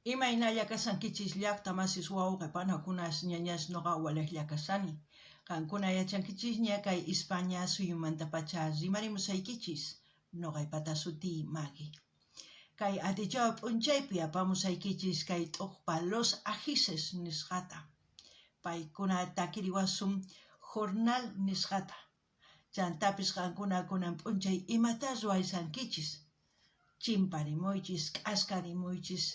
Imaynalla kasankichis llaqta masis wawqipakunas ñañas noqa awalaqlla kasani. Qankuna yachankichis ña kay España suyumantapacha rimarimusaykichis noqaypata suti Maggie. Kay atichaw p'unchaypi apamusaykichis kay t'uqpa Los Ajices nisqata. Paykuna takiriwasun jornal nisqata. Chantapis qankuna kunan p'unchay imatas ruwaysankichis. Chimparimuychis, k'askarimuychis,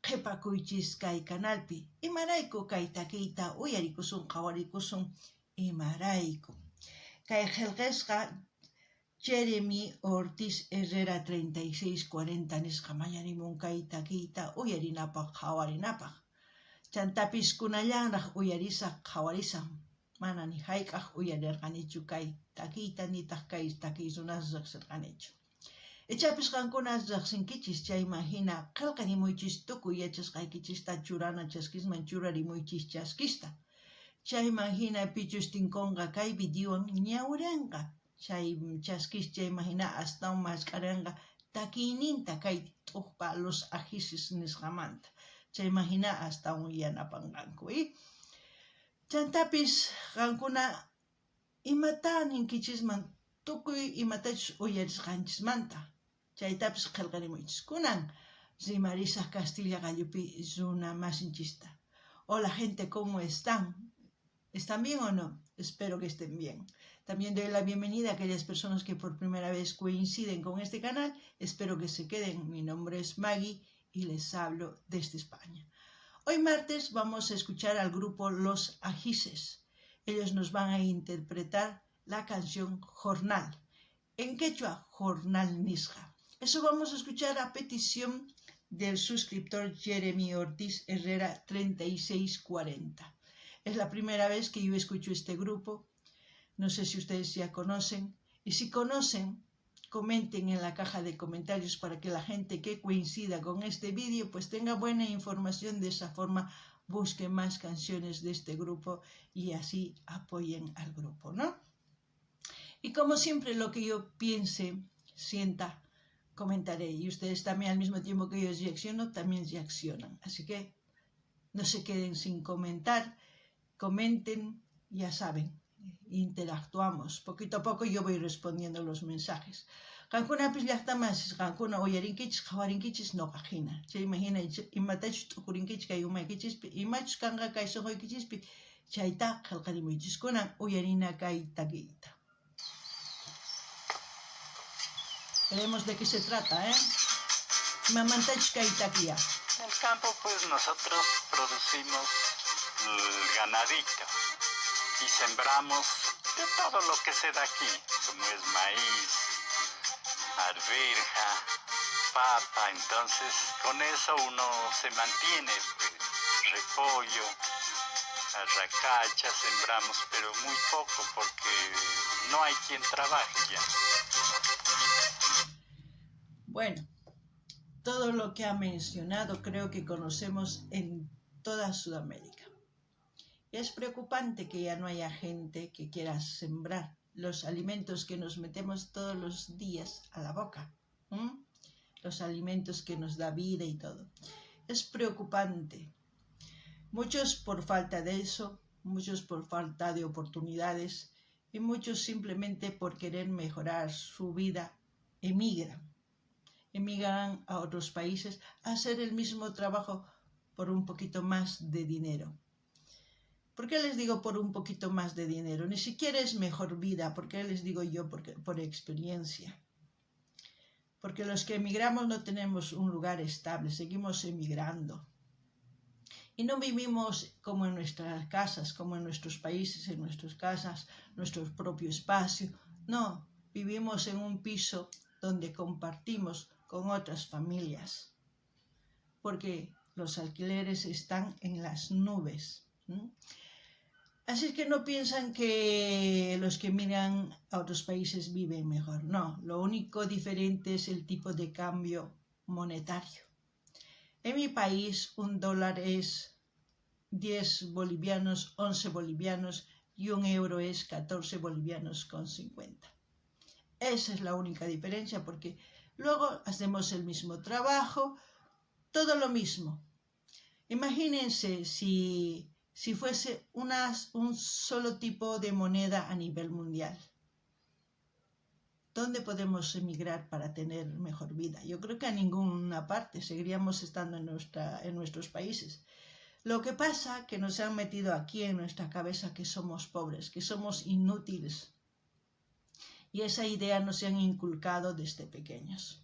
qhipakuychis kay kanalpi. Imarayku kay takiyta uyarikusun, qawarikusun, imarayku. Kay qillqisqa Jeremy Ortiz Herrera 3640 nisqa mañarimun kay takiyta uyarinapaq, qawarinapaq. Chantapis kunallanraq uyarisaq, qawarisaq. Mana ni hayk'aq uyarirqanichu kay takiyta nitaq kay takiy runas riqsirqanichu. Ichapis qankunas riqsinkichis chayman hina qillqarimuychis tukuy yachasqaykichista churana chaskisman churarimuychis chaskista. Chayman hina pichus tinkunqa kay videowan ñawrinqa. Chay chaskis chayman hina astawan mascarenqa takiyninta kay t'uqpa Los Ajices nisqamanta. Chayman hina astawan yanapanqanku. Chantapis qankuna imata ninkichisman tukuy imatachus uyarisqanchismanta. Chaytapis qillqarimuychis. Kunan rimarisaq Castilla gallupi runa masinchista. Hola gente, ¿cómo están? ¿Están bien o no? Espero que estén bien. También doy la bienvenida a aquellas personas que por primera vez coinciden con este canal. Espero que se queden. Mi nombre es Maggie y les hablo desde España. Hoy martes vamos a escuchar al grupo Los Ajices. Ellos nos van a interpretar la canción Jornal. En quechua, Jornal Nisqa. Eso vamos a escuchar a petición del suscriptor Jeremy Ortiz Herrera 3640. Es la primera vez que yo escucho este grupo. No sé si ustedes ya conocen. Y si conocen, comenten en la caja de comentarios para que la gente que coincida con este vídeo pues tenga buena información. De esa forma busquen más canciones de este grupo y así apoyen al grupo, ¿no? Y como siempre, lo que yo piense, sienta, comentaré. Y ustedes también, al mismo tiempo que yo reacciono, también reaccionan. Así que no se queden sin comentar. Comenten, ya saben, interactuamos. Poquito a poco yo voy respondiendo los mensajes. Qankuna pillaqtamas, qankuna uyarinkichis, qawarinkichis noqajina. Chay imagina, imatachus t'ukurinkichis kay umaykichis, imachus kanqa kay suquykichis, chayta qillqarimuychis kunan uyarina kay takiyta. Veremos de qué se trata, ¿eh? Mamantach kay takiya. En el campo, pues nosotros producimos el ganadito y sembramos de todo lo que se da aquí, como es maíz, arveja, papa. Entonces con eso uno se mantiene, pues, repollo, arracacha sembramos, pero muy poco porque no hay quien trabaje ya. Bueno, todo lo que ha mencionado creo que conocemos en toda Sudamérica. Y es preocupante que ya no haya gente que quiera sembrar los alimentos que nos metemos todos los días a la boca, los alimentos que nos da vida y todo. Es preocupante. Muchos por falta de eso, muchos por falta de oportunidades y muchos simplemente por querer mejorar su vida emigran a otros países a hacer el mismo trabajo por un poquito más de dinero. ¿Por qué les digo por un poquito más de dinero? Ni siquiera es mejor vida. ¿Por qué les digo yo? Por experiencia. Porque los que emigramos no tenemos un lugar estable, seguimos emigrando. Y no vivimos como en nuestras casas, como en nuestros países, en nuestras casas, nuestro propio espacio. No, vivimos en un piso donde compartimos con otras familias, porque los alquileres están en las nubes. Así que no piensan que los que miran a otros países viven mejor. No, lo único diferente es el tipo de cambio monetario. En mi país un dólar es 10 bolivianos, 11 bolivianos y un euro es 14 bolivianos con 50. Esa es la única diferencia, porque luego hacemos el mismo trabajo, todo lo mismo. Imagínense si fuese un solo tipo de moneda a nivel mundial. ¿Dónde podemos emigrar para tener mejor vida? Yo creo que a ninguna parte, seguiríamos estando en nuestros países. Lo que pasa es que nos han metido aquí en nuestra cabeza que somos pobres, que somos inútiles. Y esa idea nos han inculcado desde pequeños.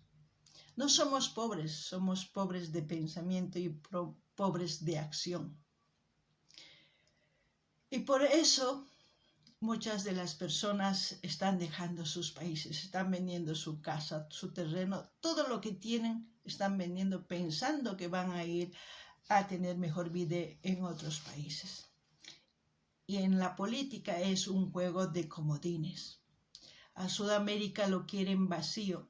No somos pobres de pensamiento y pobres de acción. Y por eso muchas de las personas están dejando sus países, están vendiendo su casa, su terreno, todo lo que tienen están vendiendo pensando que van a ir a tener mejor vida en otros países. Y en la política es un juego de comodines. A Sudamérica lo quieren vacío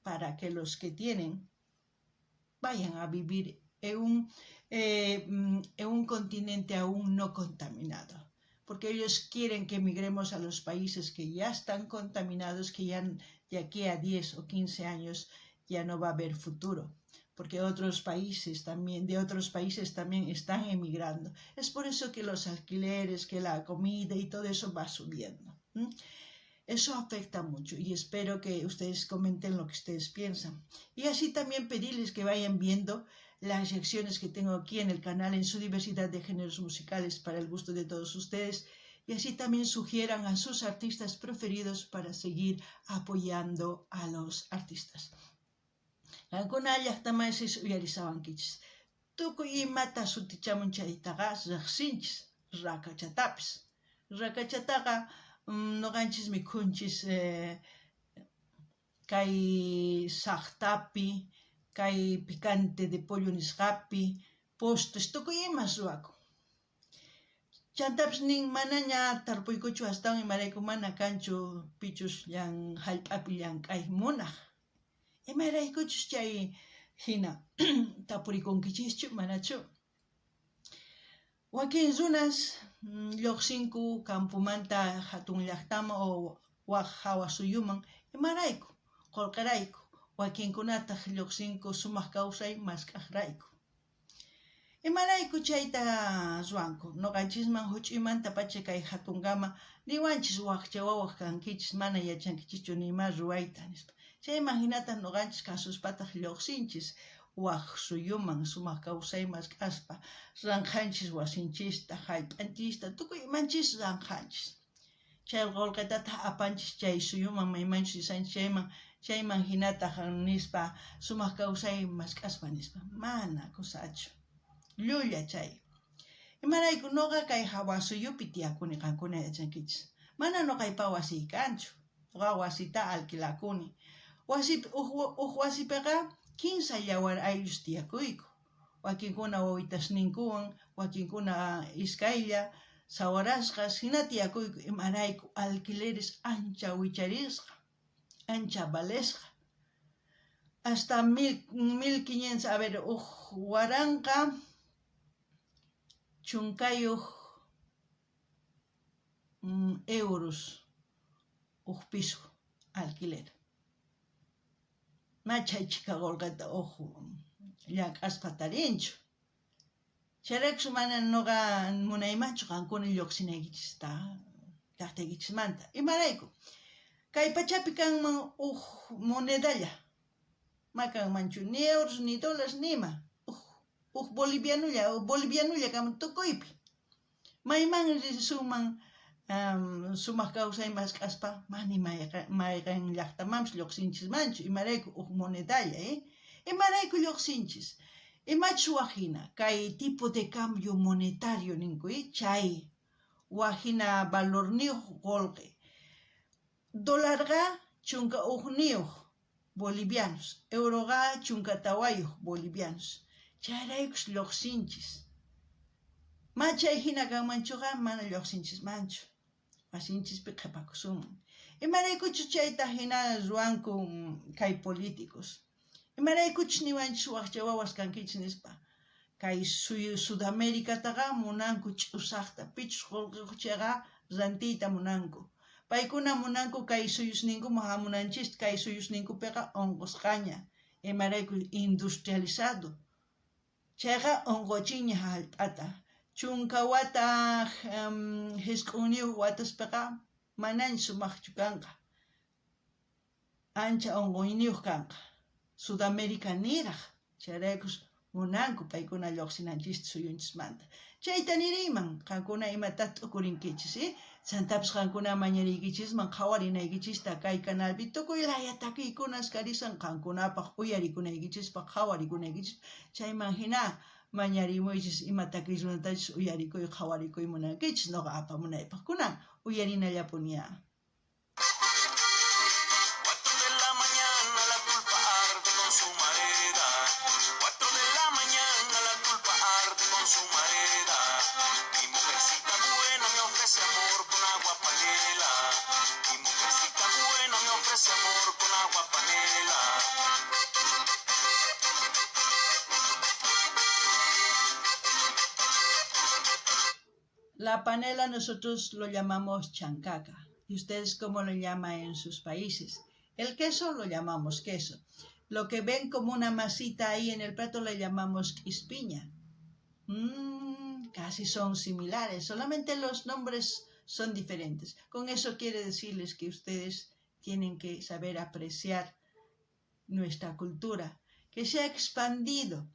para que los que tienen vayan a vivir en un continente aún no contaminado. Porque ellos quieren que emigremos a los países que ya están contaminados, que ya de aquí a 10 o 15 años ya no va a haber futuro. Porque de otros países también están emigrando. Es por eso que los alquileres, que la comida y todo eso va subiendo. Eso afecta mucho y espero que ustedes comenten lo que ustedes piensan. Y así también pedirles que vayan viendo las secciones que tengo aquí en el canal en su diversidad de géneros musicales para el gusto de todos ustedes. Y así también sugieran a sus artistas preferidos para seguir apoyando a los artistas. Alguna llaqtamaysis uyarisawankichis. Tukuy imata sutichamun chaytaqa riqsinchis rakachatapis. Rakachataqa noqanchis mikhunchis kay saqtapi, kay picante de pollo nisqapi, postres, tukuy ima ruwakun. Chantapis nin manaña tarpuykuchu astawan imarayku mana kanchu pichus llan hallp'api llank'ay munaq. Imaraykuchus chay hina tapurikunkichikchu manachu. Wakin runas lluqsinku campumanta hatun llaqtama o waq hawa suyuman imarayku qullqirayku. Wakinkunataq lluqsinku sumaq kawsay mask'aqrayku. Imarayku chayta ruwanku. Noqanchisman huch'imanta pacha kay hatunkama niwanchis waqcha wawaq kankichis mana yachankichichu nima ruwayta nispa. Chayman hinata noqanchis kasuspataq lluqsinchis waq suyuman sumaq kawsay mask'aspa ranqanchis wasinchista, hallp'anchista, tukuy imanchis ranqanchis. Chay qullqitata apanchis chay suyuman maymanchis risanchis chayman hinata nispa sumaq kawsay mask'aspa nispa. Mana kusachu. Llulla chay. Imarayku noqa kay hawa suyupi tiyakuni qankuna yachankichis. Mana noqaypa wasiy kanchu. Noqa wasita alquilakuni. Uq wasipiqa 15 yawar ayllus tiyakuyku. Wakinkuna wawitasninkuwan, wakinkuna iskaylla, sawarasqas hina tiyakuyku imarayku alquileres ancha wicharisqa, ancha valesqa. Hasta 1500, uq waranqa chunkayuq euros uq piso alquiler. Machaychika qullqita uq llank'aspa tarinchu. Chayrayksu mana noqa munaymanchu qankuna lluqsinaykichista llaqtaykichismanta. Imarayku kay pachapi kanman uq monedalla. Ma kanmanchu ni euros ni dólares nima. Uq bolivianulla kanman tukuypi. Mayman risunman sumaq kawsay mask'aspa mani mayqan llaqtamanpis lluqsinchismanchu imarayku uq monedalla, imarayku lluqsinchis. Imachus wajina kay tipo de cambio monetario ninku, chay wajina valorniyuq qullqi. Dólarqa chunka uqniyuq bolivianos, euroqa chunka tawayuq bolivianos. Chayraykus lluqsinchis. Machay hina kanmanchuqa mana lluqsinchismanchu. Wasinchispi qhipakusunman. Imaraykuchus chayta hina ruwanku kay políticos. Imaraykuchus niwanchis waqcha wawas kankichis nispa. Kay Sudaméricataqa munanku ch'usaqta, pichus qullqichaqa rantiyta munanku. Paykuna munanku kay suyusninkuman hamunanchis kay suyusninkupiqa onqusqaña. Imarayku industrializado. Chayqa onqochiña hallp'ata. Chunka wata hisk'uniyuq wataspiqa manaña sumaqchu kanqa. Ancha onqoyniyuq kanqa. Sudamérica niraq. Chayraykus munanku paykuna lluqsinanchista suyunchismanta. Chayta niriyman, qankuna imataq t'ukurinkichis, Santapas qankuna mañariykichisman qhawarinaykichista kay canalpi tukuy laya takiykunas karisan qankunapaq uyarikunaykichispaq qhawarikunaykichispa. Chayman hina mañarimuychis imataqis runatachis uyarikuy qhawarikuy munankichis nuqa apamunaypaq kunan uyarinallapuniya. La panela nosotros lo llamamos chancaca. ¿Y ustedes cómo lo llaman en sus países? El queso lo llamamos queso. Lo que ven como una masita ahí en el plato le llamamos quispiña. Casi son similares, solamente los nombres son diferentes. Con eso quiere decirles que ustedes tienen que saber apreciar nuestra cultura, que se ha expandido,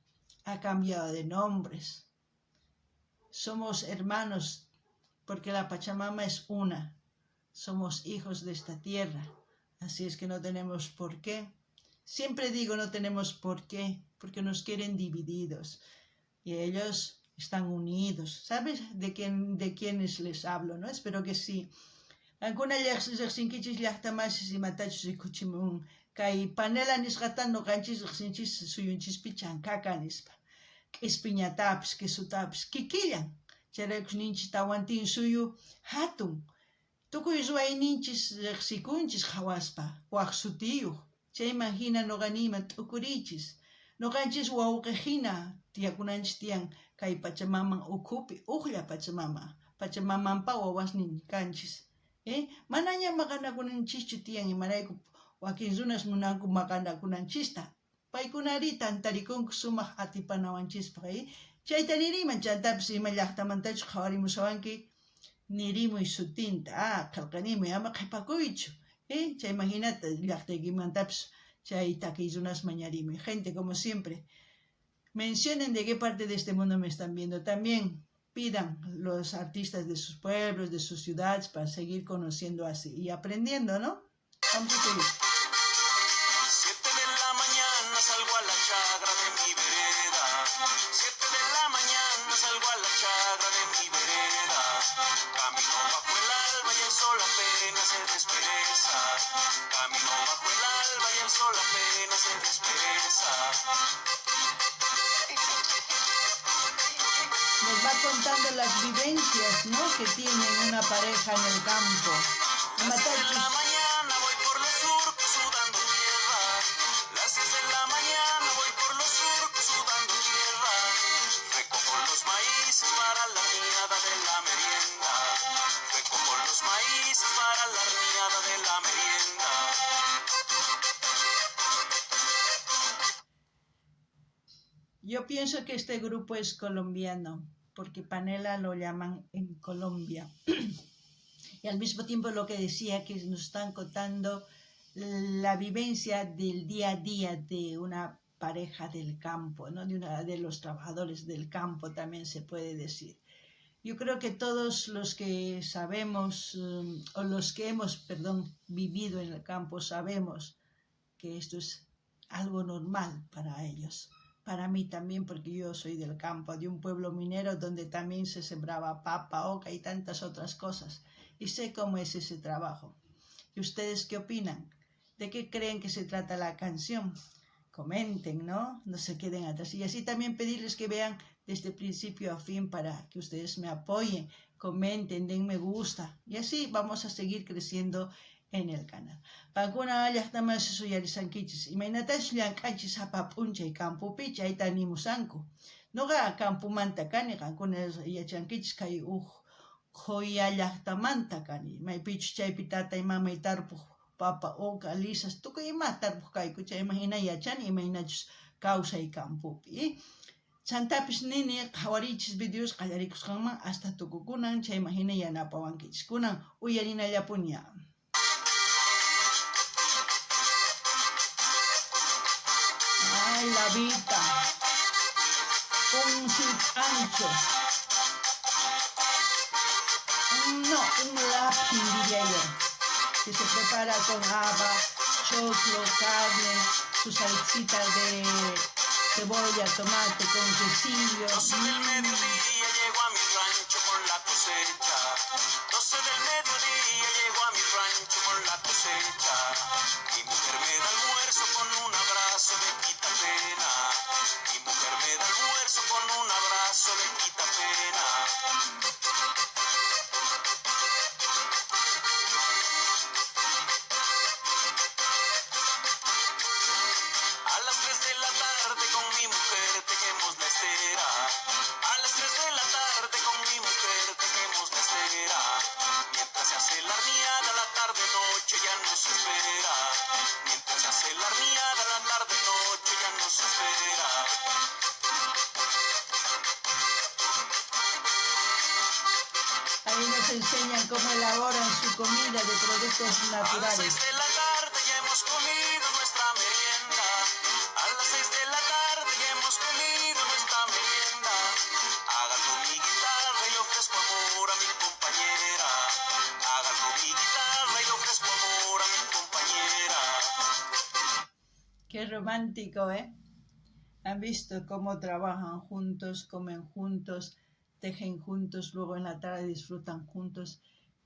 ha cambiado de nombres. Somos hermanos porque la Pachamama es una. Somos hijos de esta tierra. Así es que no tenemos por qué. Siempre digo no tenemos por qué, porque nos quieren divididos. Y ellos están unidos. ¿Sabes de quiénes les hablo, no? Espero que sí. Alguna llaqsinkichis llaqtamasis imatachus rikuchimun. Kay panela nisqatan noqanchis riqsinchis suyunchispi chancaca nispa. K'ispiñatapis, quesutapis, kikillan. Chayraykus ninchis tawantin suyu hatun. Tukuy ruwayninchis riqsikunchis qhawaspa, waq sutiyuq. Chayman hina nuqaniyman t'ukuriychis. Nuqanchis wawqi hina tiyakunanchis tiyan kay Pachamaman ukhupi, uqlla Pachamama. Pachamamanpa wawasnin kanchis. Manaña maqanakunanchischu tiyan imarayku wakin runas munanku maqanakunanchista. Paykunari tantarikunku sumaq atipanawanchispaq. Chayta niriyman chantapis ima llaqtamantachus qhawarimusawanki nirimuy sutinta. Qillqanimuy ama qhipakuychu. Chayman hinata llaqtaykimantapis chay takiy runas mañarimuy. Gente, como siempre, mencionen de qué parte de este mundo me están viendo. También pidan los artistas de sus pueblos, de sus ciudades, para seguir conociendo así y aprendiendo, ¿no? Vamos a seguir. Nos va contando las vivencias, ¿no?, que tienen una pareja en el campo. Yo pienso que este grupo es colombiano, porque panela lo llaman en Colombia. Y al mismo tiempo lo que decía, que nos están contando la vivencia del día a día de una pareja del campo, ¿no?, de los trabajadores del campo, también se puede decir. Yo creo que todos los que sabemos, o los que hemos, vivido en el campo, sabemos que esto es algo normal para ellos. Para mí también, porque yo soy del campo, de un pueblo minero donde también se sembraba papa, oca y tantas otras cosas. Y sé cómo es ese trabajo. ¿Y ustedes qué opinan? ¿De qué creen que se trata la canción? Comenten, ¿no? No se queden atrás. Y así también pedirles que vean desde principio a fin para que ustedes me apoyen, comenten, den me gusta. Y así vamos a seguir creciendo en el canal. Pankuna llaqtaman suyarisankichis. Imaynatash llank'anchis hapap'unchay campupi chayta nimusanku. Nuqa campumanta kani, qankuna yachankichis kay Joya llaqtamanta kani. Maypichus chaypi tatay mamay tarpuq papa, oca, lisas, tukuy ima tarpuq kayku. Chayman hina yachani imaynachus kawsay campupi. Chantapish nini qhawarichis videos qallarikushqanman hasta tukukunan chayman hina yanapawankichis kunan uyarinallapuña. Ay, la vida, un sit ancho. No, un lapin diría yo, que se prepara con haba, choclo, carne, su salsita de cebolla, tomate con quesillo. 12 del mediodía llego a mi rancho con la cosecha. 12 del mediodía llego a mi rancho con la cosecha. Mi mujer me da almuerzo con un abrazo, le quita pena. Mi mujer me da almuerzo con un abrazo, le quita pena. A las 3 de la tarde con mi mujer tejemos la estera. A las 3 de la tarde con mi mujer tejemos la estera. Mientras se hace la horneada, la tarde-noche ya nos espera. Mientras se hace la horneada, la tarde-noche ya nos espera. Ahí nos enseñan cómo elaboran su comida de productos A las 6 naturales. de la tarde ya hemos comido nuestra merienda. A las 6 de la tarde ya hemos comido nuestra merienda. Agarro mi guitarra y le ofrezco amor a mi compañera. Agarro mi guitarra y le ofrezco amor a mi compañera. Qué romántico, ¿eh? Han visto cómo trabajan juntos, comen juntos, tejen juntos, luego en la tarde disfrutan juntos.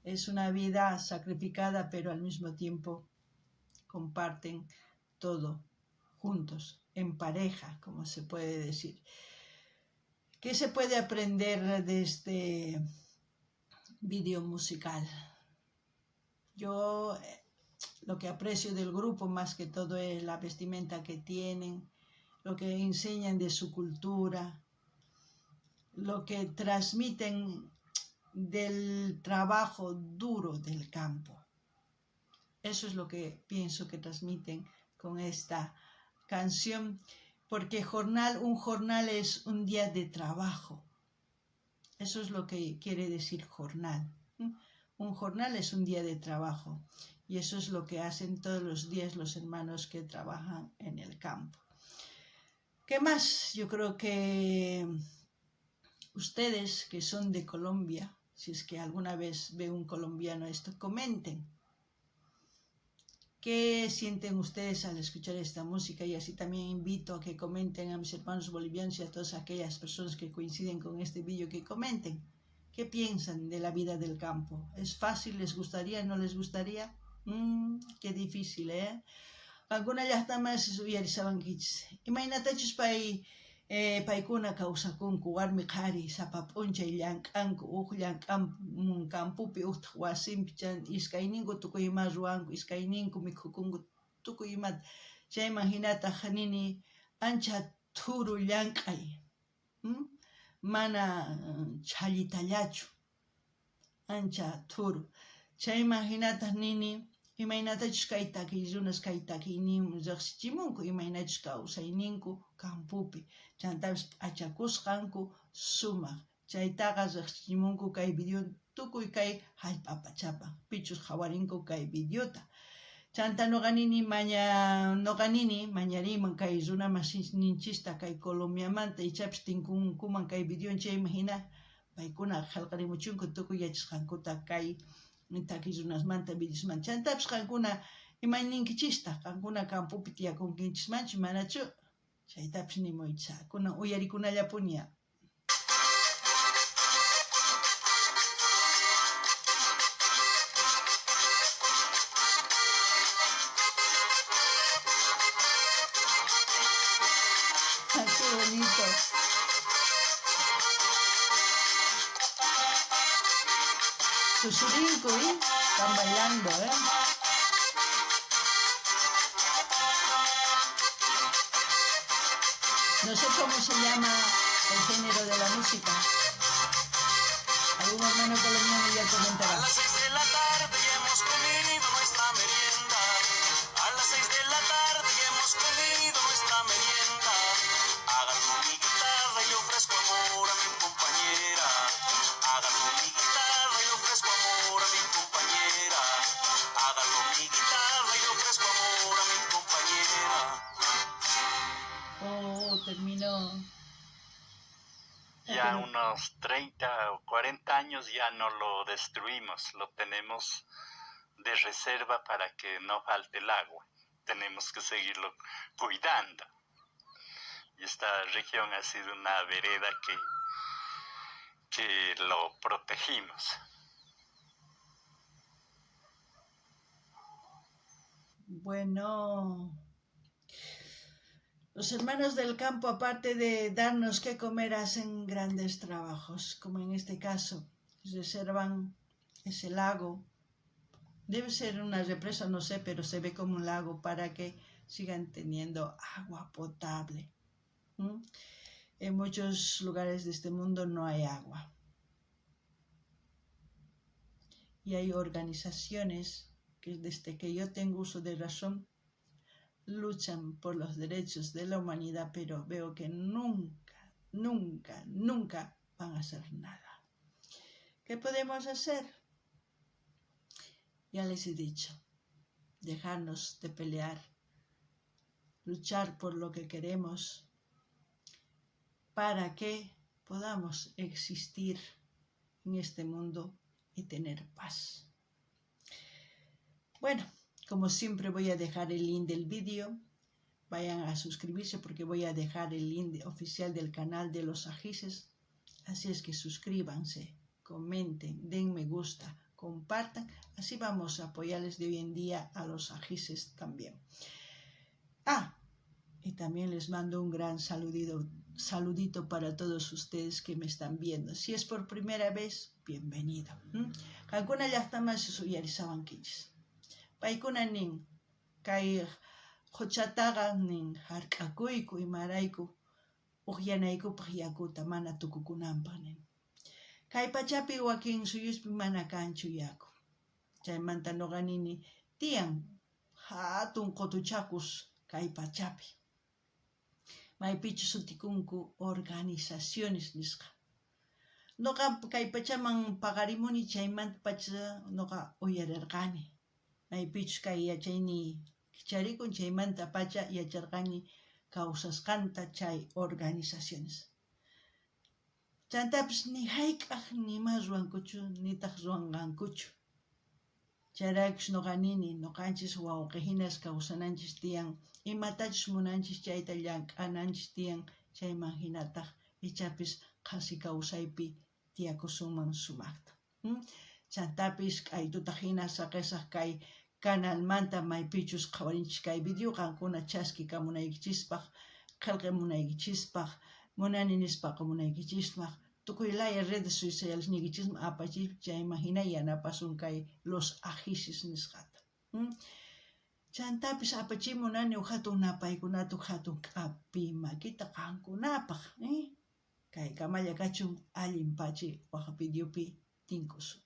Es una vida sacrificada, pero al mismo tiempo comparten todo juntos, en pareja, como se puede decir. ¿Qué se puede aprender de este vídeo musical? Yo lo que aprecio del grupo más que todo es la vestimenta que tienen, lo que enseñan de su cultura, lo que transmiten del trabajo duro del campo. Eso es lo que pienso que transmiten con esta canción, porque un jornal es un día de trabajo. Eso es lo que quiere decir jornal. Un jornal es un día de trabajo y eso es lo que hacen todos los días los hermanos que trabajan en el campo. ¿Qué más? Yo creo que ustedes que son de Colombia, si es que alguna vez ve un colombiano esto, comenten. ¿Qué sienten ustedes al escuchar esta música? Y así también invito a que comenten a mis hermanos bolivianos y a todas aquellas personas que coinciden con este vídeo, que comenten. ¿Qué piensan de la vida del campo? ¿Es fácil? ¿Les gustaría? ¿No les gustaría? Qué difícil, ¿eh? Alguna ya está más uyarizaban kichis. Imaynatachus paykuna kawsakunku warmi qhari sapap'unchay llank'anku campupi wasimpi iskayninku tukuy ima ruwanku iskayninku mikhukunku tukuy imata chayman hinataq nini ancha thuru llank'ay mana challitallachu ancha thuru chayman hinataq nini imaynatachus kay takiyrunas kay takiyninman riqsichimunku imaynachus kawsayninku campupi chantapas p'achakusqanku sumaq chaytaqa riqsichimunku kay video tukuy kay hallp'a pachapan pichus qhawarinku kay videota chanta noqanini mañariyman kay runa masinninchista kay Colombiamanta ichapis tinkunkuman kay video chayman hina paykuna qillqarimuchunku tukuy yachasqankuta kay takirunasmanta videosmanta chantapis qankuna imayninkichista qankuna campupi tiyakunkichismanchu manachu chaytapis nimuycha kunan uyarikunallapuña. Qué bonito. Susurinco, están bailando, No sé cómo se llama el género de la música. Algún hermano colombiano ya comentará. A las 6 de la tarde ya hemos comido nuestra merienda. A las 6 de la tarde ya hemos comido nuestra merienda. Agarro mi guitarra y le Ya unos 30 o 40 años ya no lo destruimos, lo tenemos de reserva para que no falte el agua. Tenemos que seguirlo cuidando. Y esta región ha sido una vereda que lo protegimos. Bueno, los hermanos del campo, aparte de darnos qué comer, hacen grandes trabajos, como en este caso, reservan ese lago. Debe ser una represa, no sé, pero se ve como un lago para que sigan teniendo agua potable. En muchos lugares de este mundo no hay agua. Y hay organizaciones que desde que yo tengo uso de razón luchan por los derechos de la humanidad, pero veo que nunca van a hacer nada. ¿Qué podemos hacer? Ya les he dicho, dejarnos de pelear, luchar por lo que queremos para que podamos existir en este mundo y tener paz. Bueno, como siempre voy a dejar el link del vídeo. Vayan a suscribirse porque voy a dejar el link oficial del canal de los ajises. Así es que suscríbanse, comenten, den me gusta, compartan. Así vamos a apoyarles de hoy en día a los ajises también. Y también les mando un gran saludito para todos ustedes que me están viendo. Si es por primera vez, bienvenido. Kankuna llaqtaman suyarisawan kinchis. Paykuna nin kay quchataqa nin hark'akuyku imarayku uqyanaykupaq yakuta mana tukukunanpaq nin. Kay pachapi wakin suyuspi mana kanchu yaku. Chaymanta nuqa nini tiyan hatun qutuchakus kay pachapi. Maypichu sutikunku organizaciones nisqa. Nuqa kay pachaman paqarimuni chaymanta pacha nuqa uyarirqani. Maypichu kay yachayni kicharikun chaymanta pacha yacharqani kawsasqanta chay organizaciones. Chantapis ni hayk'aq nima ruwankuchu nitaq ruwanqankuchu. Chayraykus nuqa nini nuqanchis wawqihinas kawsananchis tiyan imatachus munanchis chayta llank'ananchis tiyan chayman hinataq ichapis qasi kawsaypi tiyakusunman sumaqta. Chantapis k'aytutaq hina saqisaq kay canalmanta maypichus qhawarinchis kay video qankuna chaskikamunaykichispaq, qillqamunaykichispaq, munani nispa qamunaykichispaq, tukuy laya redes sociales nikichis apachis chayman hina yanapasun kay los ajises nisqata. Chantapis apachimunani hatun napaykunata hatun k'api makita qankunapaq. Kay kamalla kachun allin pachi waq videopi tinkusun.